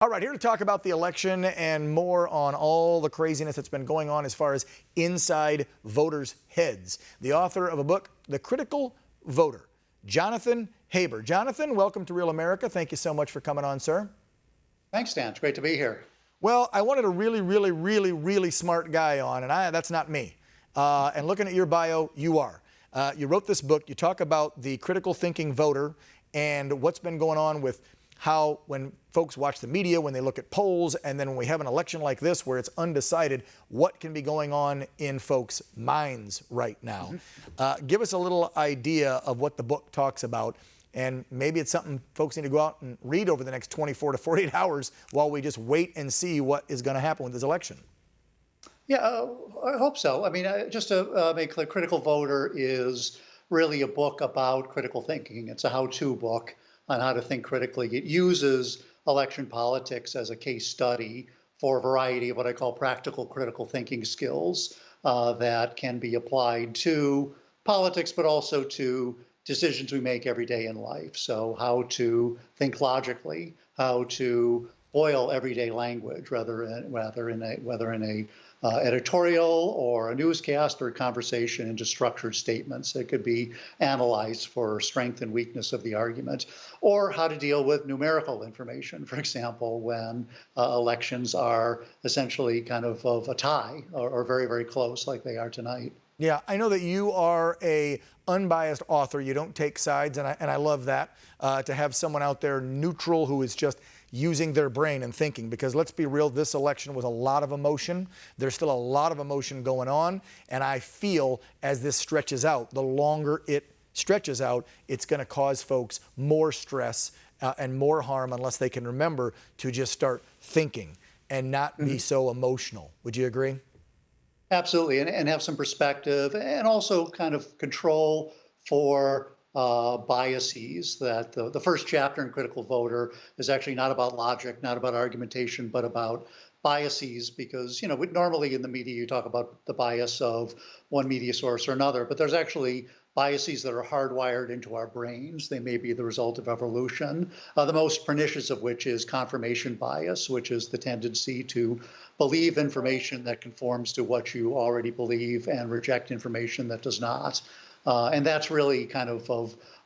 All right, here to talk about the election and more on all the craziness that's been going on as far as inside voters' heads. The author of a book, The Critical Voter, Jonathan Haber. Jonathan, welcome to Real America. Thank you so much for coming on, sir. Thanks, Dan. It's great to be here. Well, I wanted a really smart guy on, and that's not me. And looking at your bio, you are. You wrote this book. You talk about the critical thinking voter and what's been going on with how when folks watch the media, when they look at polls, and then when we have an election like this where it's undecided, what can be going on in folks' minds right now. Give us a little idea of what the book talks about, and maybe it's something folks need to go out and read over the next 24 to 48 hours while we just wait and see what is going to happen with this election. Yeah, I hope so. I mean, just to make clear, Critical Voter is really a book about critical thinking. It's a how-to book on how to think critically. It uses election politics as a case study for a variety of what I call practical critical thinking skills that can be applied to politics, but also to decisions we make every day in life. So how to think logically, how to boil everyday language, whether in a editorial or a newscast or a conversation, into structured statements that could be analyzed for strength and weakness of the argument, or how to deal with numerical information, for example, when elections are essentially kind of a tie or very close like they are tonight. Yeah, I know that you are a unbiased author. You don't take sides, and I love that, to have someone out there neutral who is just using their brain and thinking, because let's be real, this election was a lot of emotion. There's still a lot of emotion going on, and I feel as this stretches out, the longer it stretches out, it's going to cause folks more stress and more harm unless they can remember to just start thinking and not be so emotional. Would you agree? Absolutely, and have some perspective, and also kind of control for biases. That the first chapter in Critical Voter is actually not about logic, not about argumentation, but about biases, because normally in the media you talk about the bias of one media source or another, but there's actually biases that are hardwired into our brains. They may be the result of evolution. The most pernicious of which is confirmation bias, which is the tendency to believe information that conforms to what you already believe and reject information that does not. And that's really kind of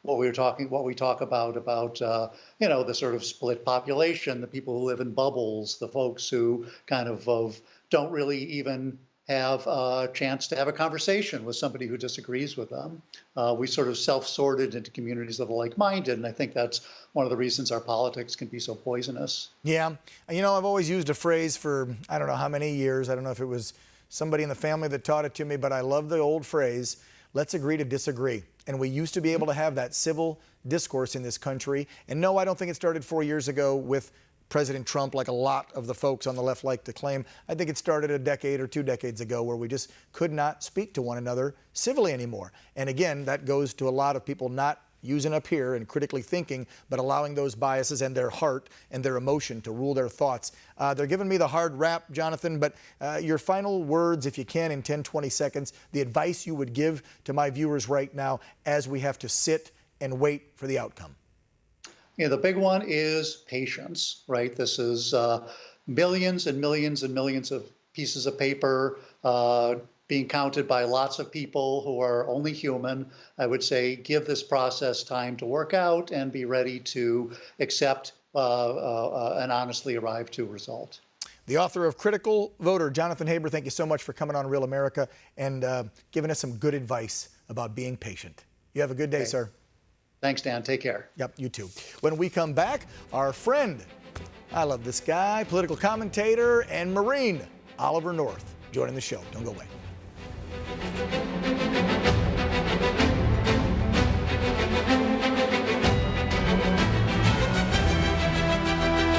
what we talk about the sort of split population, the people who live in bubbles, the folks who kind of don't really even have a chance to have a conversation with somebody who disagrees with them. We sort of self-sorted into communities that are like-minded, and I think that's one of the reasons our politics can be so poisonous. Yeah, I've always used a phrase for I don't know how many years. I don't know if it was somebody in the family that taught it to me, but I love the old phrase, let's agree to disagree. And we used to be able to have that civil discourse in this country. And no, I don't think it started 4 years ago with President Trump, like a lot of the folks on the left like to claim. I think it started a decade or 2 decades ago where we just could not speak to one another civilly anymore. And again, that goes to a lot of people not using up here and critically thinking, but allowing those biases and their heart and their emotion to rule their thoughts. They're giving me the hard rap, Jonathan, but your final words, if you can, in 10, 20 seconds, the advice you would give to my viewers right now as we have to sit and wait for the outcome. The big one is patience, right? This is millions and millions and millions of pieces of paper being counted by lots of people who are only human. I would say give this process time to work out and be ready to accept and honestly arrive to a result. The author of Critical Voter, Jonathan Haber, thank you so much for coming on Real America and giving us some good advice about being patient. You have a good day, sir. Thanks, Dan. Take care. Yep, you too. When we come back, our friend, I love this guy, political commentator and Marine, Oliver North, joining the show. Don't go away.